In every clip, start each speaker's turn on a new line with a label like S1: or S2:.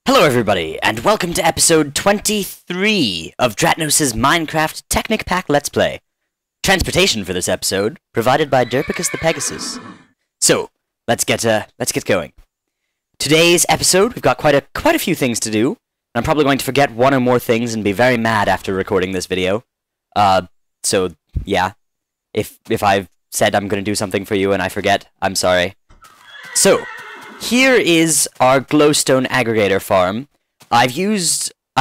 S1: Hello everybody, and welcome to episode 23 of Dratnos' Minecraft Technic Pack Let's Play. Transportation for this episode provided by Derpicus the Pegasus. So, let's get going. Today's episode, we've got quite a few things to do. I'm probably going to forget one or more things and be very mad after recording this video. So yeah, if I've said I'm going to do something for you and I forget, I'm sorry. So, here is our glowstone aggregator farm. I've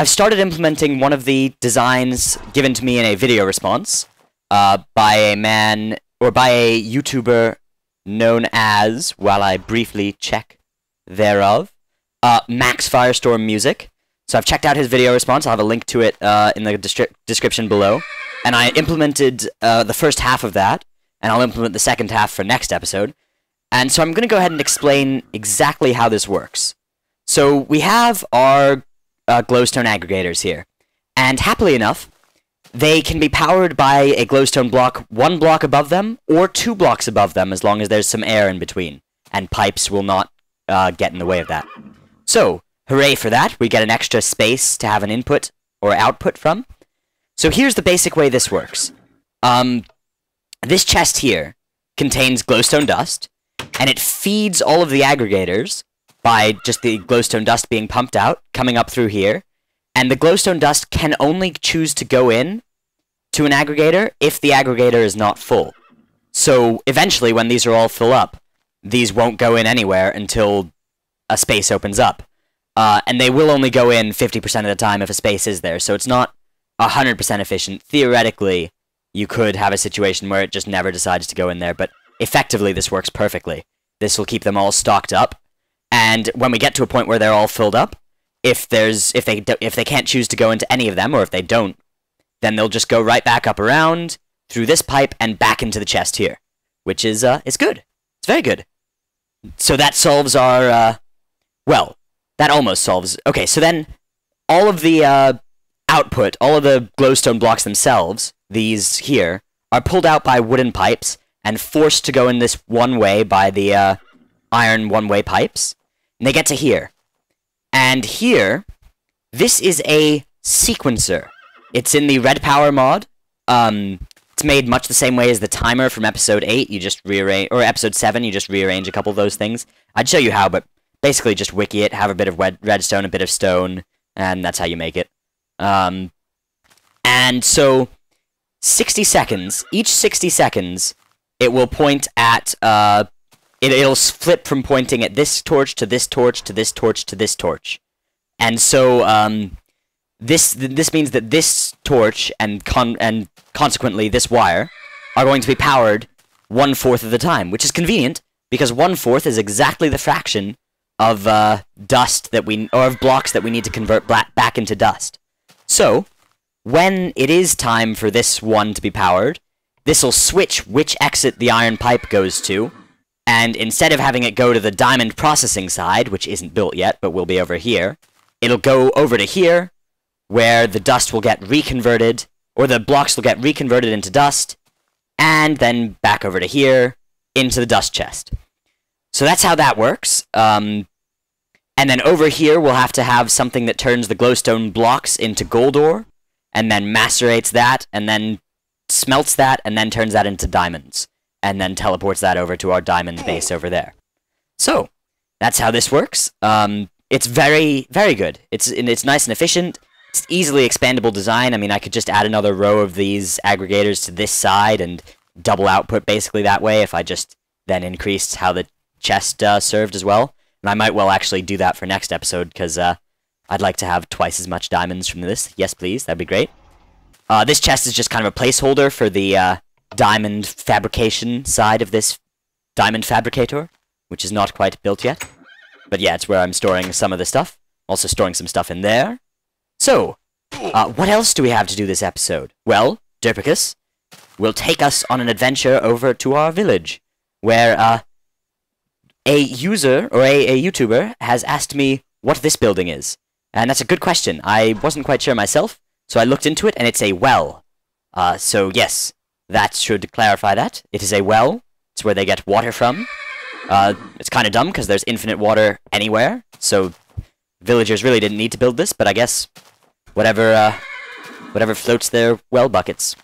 S1: started implementing one of the designs given to me in a video response by a man, or by a YouTuber known as, while I briefly check thereof, Max Firestorm Music. So I've checked out his video response. I'll have a link to it in the description below. And I implemented the first half of that, and I'll implement the second half for next episode. And so I'm going to go ahead and explain exactly how this works. So we have our glowstone aggregators here. And happily enough, they can be powered by a glowstone block 1 block above them, or 2 blocks above them, as long as there's some air in between. And pipes will not get in the way of that. So, hooray for that, we get an extra space to have an input or output from. So here's the basic way this works. This chest here contains glowstone dust, and it feeds all of the aggregators by just the glowstone dust being pumped out, coming up through here, and the glowstone dust can only choose to go in to an aggregator if the aggregator is not full. So eventually, when these are all full up, these won't go in anywhere until a space opens up. And they will only go in 50% of the time if a space is there, so it's not 100% efficient. Theoretically, you could have a situation where it just never decides to go in there, but effectively, this works perfectly. This will keep them all stocked up, and when we get to a point where they're all filled up, if they can't choose to go into any of them, or if they don't, then they'll just go right back up around through this pipe and back into the chest here, which is it's good. It's very good. So that solves our well, that almost solves. Okay, so then all of the output, all of the glowstone blocks themselves, these here, are pulled out by wooden pipes and forced to go in this one way by the iron one-way pipes. And they get to here. And here, this is a sequencer. It's in the Red Power mod. It's made much the same way as the timer from episode 8. You just rearrange, or episode 7, you just rearrange a couple of those things. I'd show you how, but basically just wiki it, have a bit of redstone, a bit of stone, and that's how you make it. And so, 60 seconds, each 60 seconds, it will point at, it'll flip from pointing at this torch to this torch to this torch to this torch. And so, this means that this torch and consequently this wire are going to be powered 1/4 of the time, which is convenient, because 1/4 is exactly the fraction of, dust that or of blocks that we need to convert back into dust. So, when it is time for this one to be powered, this will switch which exit the iron pipe goes to, and instead of having it go to the diamond processing side, which isn't built yet, but will be over here, it'll go over to here, where the dust will get reconverted, or the blocks will get reconverted into dust, and then back over to here, into the dust chest. So that's how that works. And then over here, we'll have to have something that turns the glowstone blocks into gold ore, and then macerates that, and then smelts that, and then turns that into diamonds, and then teleports that over to our diamond base over there. So, that's how this works. It's very, very good. It's nice and efficient. It's easily expandable design. I mean, I could just add another row of these aggregators to this side and double output basically that way if I just then increased how the chest served as well. And I might well actually do that for next episode, because I'd like to have twice as much diamonds from this. Yes, please. That'd be great. This chest is just kind of a placeholder for the diamond fabrication side of this diamond fabricator, which is not quite built yet. But yeah, it's where I'm storing some of the stuff. Also storing some stuff in there. So, what else do we have to do this episode? Well, Derpicus will take us on an adventure over to our village, where a user, or a YouTuber, has asked me what this building is. And that's a good question. I wasn't quite sure myself, so I looked into it, and it's a well. So yes, that should clarify that. It is a well. It's where they get water from. It's kind of dumb, because there's infinite water anywhere, so Villagers really didn't need to build this, but I guess whatever floats their well buckets.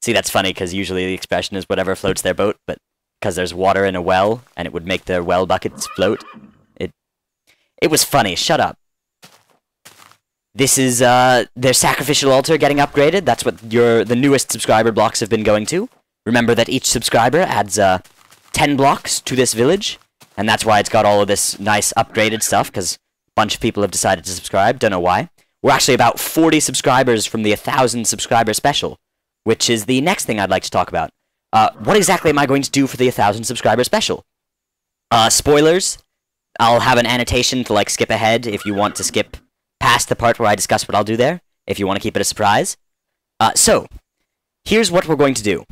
S1: See, that's funny, because usually the expression is whatever floats their boat, but because there's water in a well, and it would make their well buckets float. It was funny, shut up. This is, their sacrificial altar getting upgraded. That's what the newest subscriber blocks have been going to. Remember that each subscriber adds, 10 blocks to this village, and that's why it's got all of this nice upgraded stuff, because a bunch of people have decided to subscribe, don't know why. We're actually about 40 subscribers from the 1,000 subscriber special, which is the next thing I'd like to talk about. What exactly am I going to do for the 1,000 subscriber special? Spoilers. I'll have an annotation to, like, skip ahead if you want to skip past the part where I discuss what I'll do there, if you want to keep it a surprise. So, here's what we're going to do.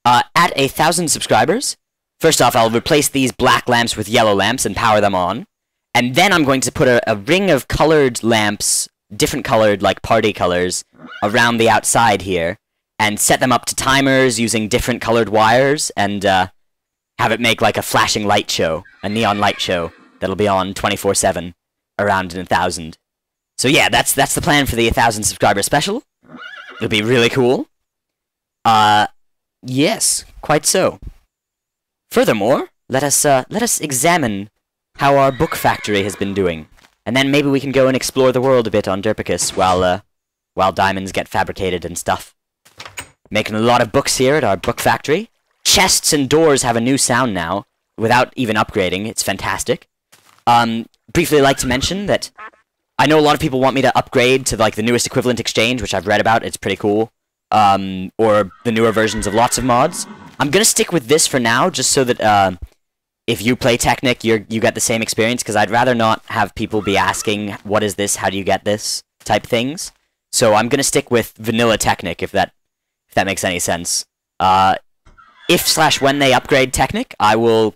S1: At 1,000 subscribers, first off, I'll replace these black lamps with yellow lamps and power them on. And then I'm going to put a ring of colored lamps, different colored, like party colors, around the outside here, and set them up to timers using different colored wires, and have it make like a flashing light show, a neon light show, that'll be on 24/7, around in 1,000. So yeah, that's the plan for the 1,000 subscriber special. It'll be really cool. Yes, quite so. Furthermore, let us examine how our book factory has been doing, and then maybe we can go and explore the world a bit on Derpicus while diamonds get fabricated and stuff. Making a lot of books here at our book factory. Chests and doors have a new sound now, without even upgrading. It's fantastic. Briefly like to mention that I know a lot of people want me to upgrade to like the newest equivalent exchange, which I've read about. It's pretty cool. Or the newer versions of lots of mods. I'm gonna stick with this for now, just so that if you play Technic, you get the same experience, because I'd rather not have people be asking, what is this, how do you get this, type things. So I'm gonna stick with vanilla Technic, if that makes any sense. If/when they upgrade Technic, I will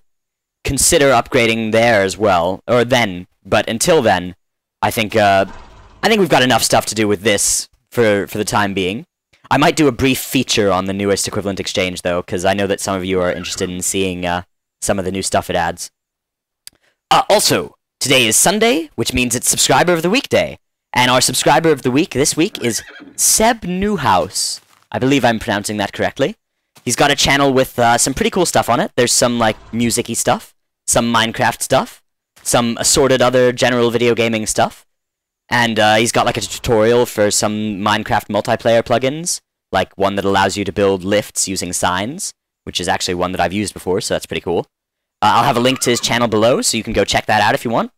S1: consider upgrading there as well, or then. But until then, I think we've got enough stuff to do with this for the time being. I might do a brief feature on the newest equivalent exchange, though, because I know that some of you are interested in seeing some of the new stuff it adds. Also, today is Sunday, which means it's Subscriber of the Week Day. And our Subscriber of the Week this week is Seb Newhouse. I believe I'm pronouncing that correctly. He's got a channel with some pretty cool stuff on it. There's some, like, music-y stuff, some Minecraft stuff, some assorted other general video gaming stuff. And he's got like a tutorial for some Minecraft multiplayer plugins, like one that allows you to build lifts using signs, which is actually one that I've used before, so that's pretty cool. I'll have a link to his channel below, so you can go check that out if you want.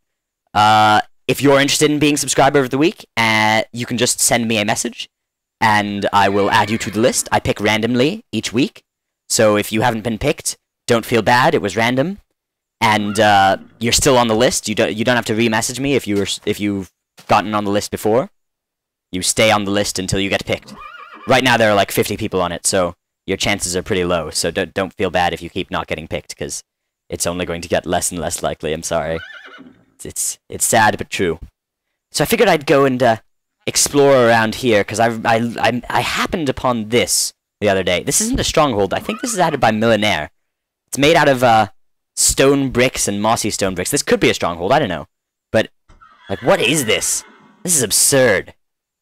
S1: If you're interested in being Subscriber of the Week, you can just send me a message, and I will add you to the list. I pick randomly each week, so if you haven't been picked, don't feel bad, it was random. And you're still on the list. You don't have to re-message me if you've gotten on the list before. You stay on the list until you get picked. Right now there are like 50 people on it, so your chances are pretty low. So don't feel bad if you keep not getting picked, because it's only going to get less and less likely. I'm sorry. It's sad but true. So I figured I'd go and explore around here, because I happened upon this the other day. This isn't a stronghold. I think this is added by Millionaire. It's made out of stone bricks and mossy stone bricks. This could be a stronghold. I don't know. But like, what is this? This is absurd.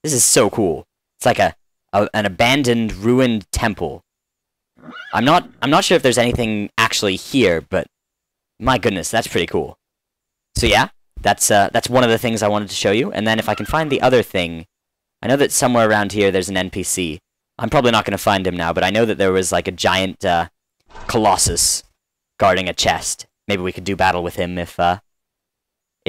S1: This is so cool. It's like an abandoned, ruined temple. I'm not sure if there's anything actually here, but my goodness, that's pretty cool. So yeah, that's one of the things I wanted to show you. And then if I can find the other thing, I know that somewhere around here there's an NPC. I'm probably not going to find him now, but I know that there was like a giant colossus guarding a chest. Maybe we could do battle with him if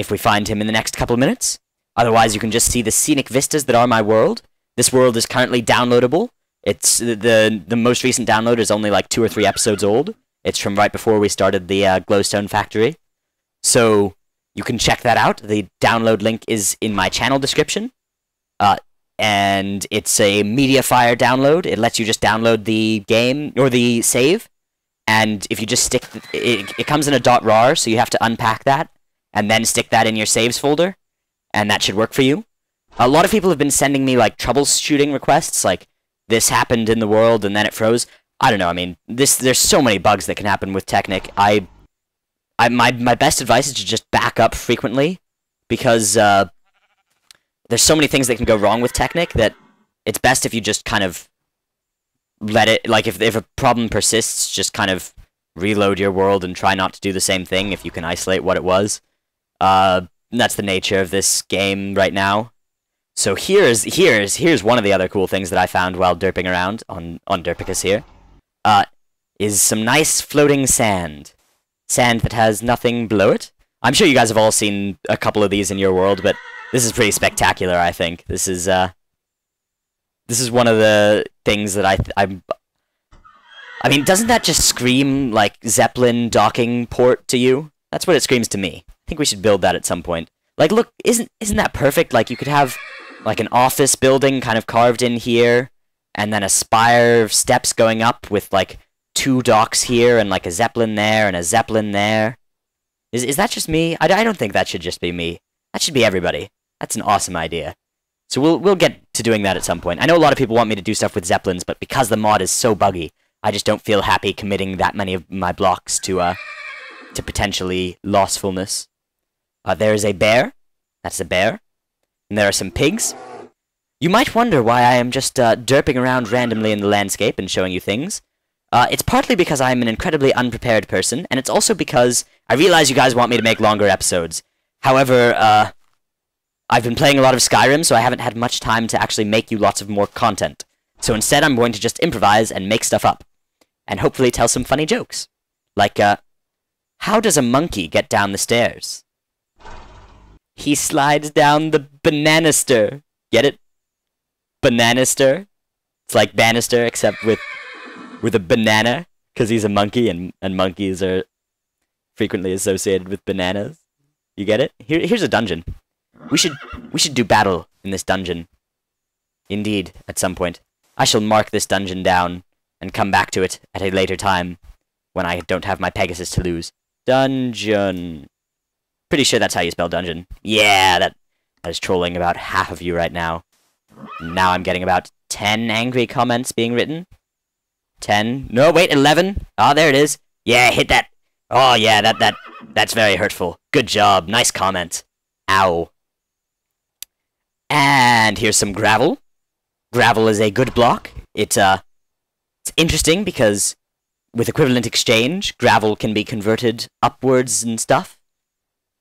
S1: we find him in the next couple of minutes. Otherwise, you can just see the scenic vistas that are my world. This world is currently downloadable. It's the most recent download is only like 2 or 3 episodes old. It's from right before we started the Glowstone factory. So you can check that out. The download link is in my channel description. And it's a MediaFire download. It lets you just download the game, or the save. And if you just stick... It comes in a .rar, so you have to unpack that, and then stick that in your saves folder. And that should work for you. A lot of people have been sending me, like, troubleshooting requests, like, this happened in the world, and then it froze. I don't know, I mean, there's so many bugs that can happen with Technic. My best advice is to just back up frequently, because there's so many things that can go wrong with Technic that it's best if you just kind of let it, like, if a problem persists, just kind of reload your world and try not to do the same thing if you can isolate what it was. That's the nature of this game right now. So here's one of the other cool things that I found while derping around on Derpicus here. Is some nice floating sand. Sand that has nothing below it. I'm sure you guys have all seen a couple of these in your world, but this is pretty spectacular, I think. This is one of the things that I mean, doesn't that just scream like Zeppelin docking port to you? That's what it screams to me. I think we should build that at some point. Like, look, isn't that perfect? Like, you could have like an office building kind of carved in here, and then a spire of steps going up with like 2 docks here, and like a Zeppelin there, and a Zeppelin there. Is that just me? I don't think that should just be me. That should be everybody. That's an awesome idea. So we'll get to doing that at some point. I know a lot of people want me to do stuff with Zeppelins, but because the mod is so buggy, I just don't feel happy committing that many of my blocks to potentially lossfulness. There is a bear. That's a bear. And there are some pigs. You might wonder why I am just derping around randomly in the landscape and showing you things. It's partly because I am an incredibly unprepared person, and it's also because I realize you guys want me to make longer episodes. However, I've been playing a lot of Skyrim, so I haven't had much time to actually make you lots of more content. So instead, I'm going to just improvise and make stuff up. And hopefully tell some funny jokes. Like, how does a monkey get down the stairs? He slides down the bananister. Get it? Bananister? It's like banister, except with a banana, because he's a monkey, and monkeys are frequently associated with bananas. You get it? Here's a dungeon. We should do battle in this dungeon. Indeed, at some point. I shall mark this dungeon down and come back to it at a later time when I don't have my Pegasus to lose. Dungeon. Pretty sure that's how you spell dungeon. Yeah, that is trolling about half of you right now. Now I'm getting about 10 angry comments being written. 10. No, wait, 11. Ah, there it is. Yeah, hit that. Oh, yeah, that's very hurtful. Good job. Nice comment. Ow. And here's some gravel. Gravel is a good block. It's interesting because with equivalent exchange, gravel can be converted upwards and stuff.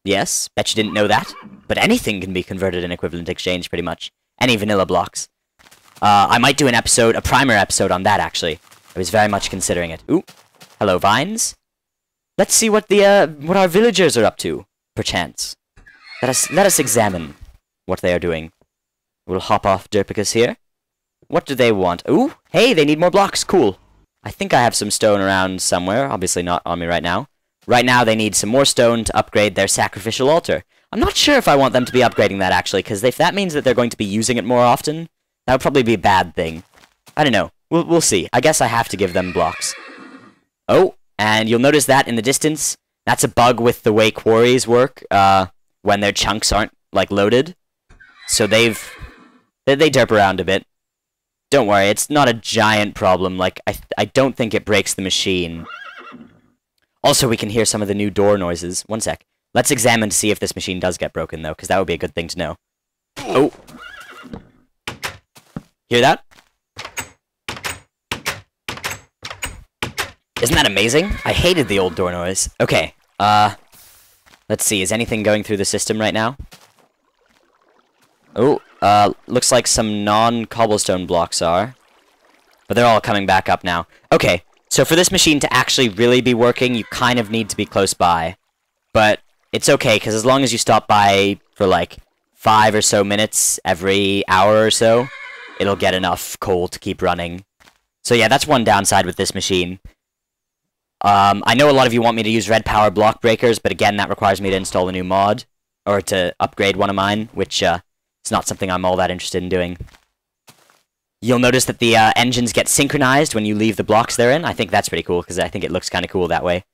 S1: Yes, bet you didn't know that. But anything can be converted in equivalent exchange, pretty much. Any vanilla blocks. I might do a primer episode on that, actually. I was very much considering it. Ooh, hello, vines. Let's see what our villagers are up to, perchance. Let us examine what they are doing. We'll hop off Derpicus here. What do they want? Ooh, hey, they need more blocks. Cool. I think I have some stone around somewhere. Obviously not on me right now. Right now, they need some more stone to upgrade their sacrificial altar. I'm not sure if I want them to be upgrading that, actually, because if that means that they're going to be using it more often, that would probably be a bad thing. I don't know. We'll see. I guess I have to give them blocks. Oh, and you'll notice that in the distance. That's a bug with the way quarries work, when their chunks aren't, like, loaded. So they derp around a bit. Don't worry, it's not a giant problem. Like, I don't think it breaks the machine. Also, we can hear some of the new door noises. One sec. Let's examine to see if this machine does get broken, though, because that would be a good thing to know. Oh. Hear that? Isn't that amazing? I hated the old door noise. Okay, let's see. Is anything going through the system right now? Oh, looks like some non-cobblestone blocks are. But they're all coming back up now. Okay, so for this machine to actually really be working, you kind of need to be close by. But it's okay, because as long as you stop by for like 5 or so minutes every hour or so, it'll get enough coal to keep running. So yeah, that's one downside with this machine. I know a lot of you want me to use red power block breakers, but again, that requires me to install a new mod, or to upgrade one of mine, which, it's not something I'm all that interested in doing. You'll notice that the engines get synchronized when you leave the blocks they're in. I think that's pretty cool, because I think it looks kind of cool that way.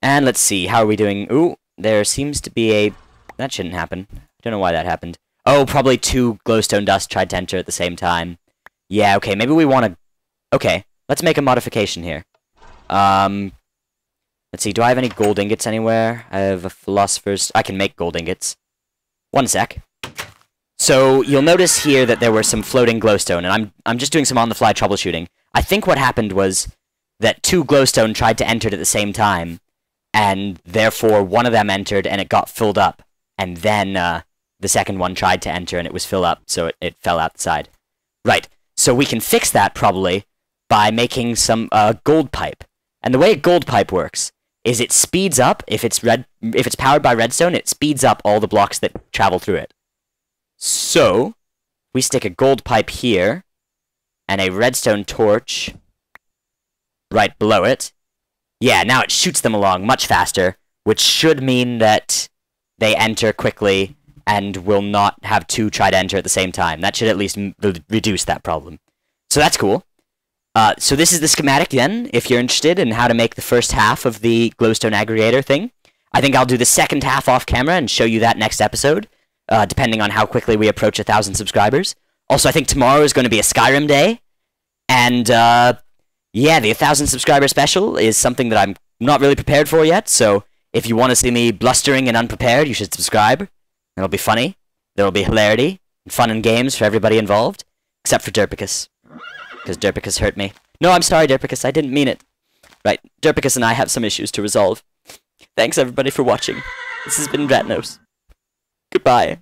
S1: And let's see, how are we doing? Ooh, there seems to be a... That shouldn't happen. I don't know why that happened. Oh, probably 2 glowstone dust tried to enter at the same time. Yeah, okay, maybe we want to... Okay, let's make a modification here. Let's see, do I have any gold ingots anywhere? I have a philosopher's... I can make gold ingots. One sec. So you'll notice here that there were some floating glowstone, and I'm just doing some on-the-fly troubleshooting. I think what happened was that 2 glowstone tried to enter at the same time, and therefore one of them entered and it got filled up, and then the second one tried to enter and it was filled up, so it fell outside. Right. So we can fix that probably by making some gold pipe. And the way a gold pipe works is it speeds up if it's powered by redstone, it speeds up all the blocks that travel through it. So we stick a gold pipe here and a redstone torch right below it. Yeah, now it shoots them along much faster, which should mean that they enter quickly and will not have 2 try to enter at the same time. That should at least reduce that problem. So that's cool. So this is the schematic then, if you're interested in how to make the first half of the glowstone aggregator thing. I think I'll do the second half off camera and show you that next episode, depending on how quickly we approach 1,000 subscribers. Also, I think tomorrow is going to be a Skyrim day, and yeah, the 1,000 subscriber special is something that I'm not really prepared for yet, so if you want to see me blustering and unprepared, you should subscribe. It'll be funny, there'll be hilarity, and fun and games for everybody involved, except for Derpicus. Because Derpicus hurt me. No, I'm sorry, Derpicus, I didn't mean it. Right, Derpicus and I have some issues to resolve. Thanks, everybody, for watching. This has been Dratnos. Goodbye.